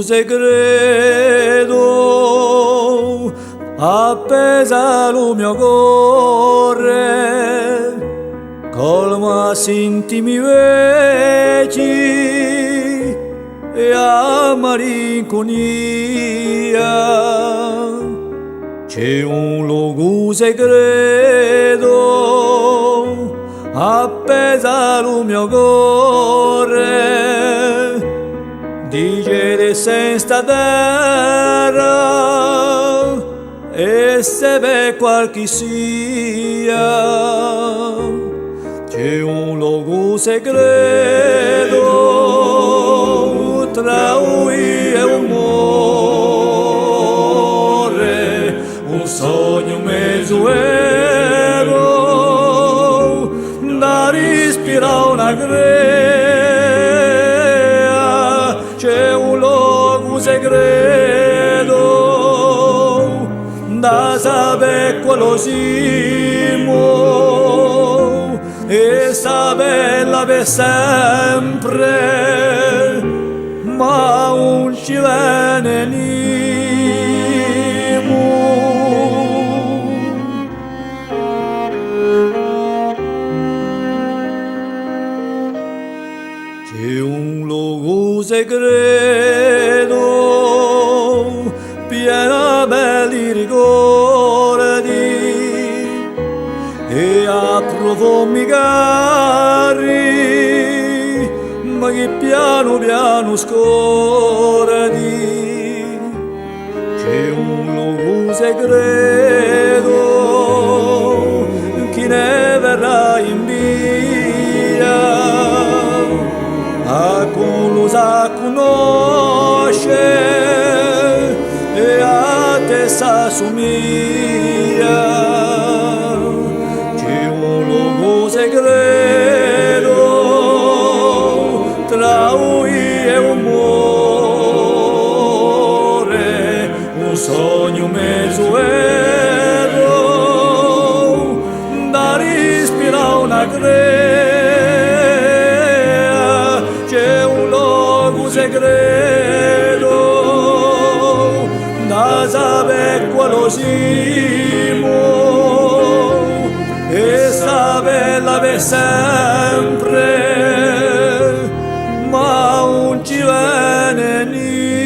segreto appesa al mio cuore, colma sentimi vecchi e a malinconia. C'è un luogo segreto appesa al mio cuore, dice di senza terra e se per qualche sia. C'è un luogo segreto tra lui e un amore, un sogno mezzo vero da respirare una grea. C'è un luogo segreto da sapere quello siamo e saperla per sempre, ma non ci venimo. C'è un luogo segreto pieno belli ricordi e a profondi cari, ma che piano piano scordi. C'è un luogo segreto, chi ne verrà in via a quello sa conosce e a te sa somiglia. C'è un luogo segreto tra lui e un amore, un sogno mezzo vero da respirare una grea. C'è un luogo segreto da sapere quello siamo e saperla per sempre, ma non ci viene niente.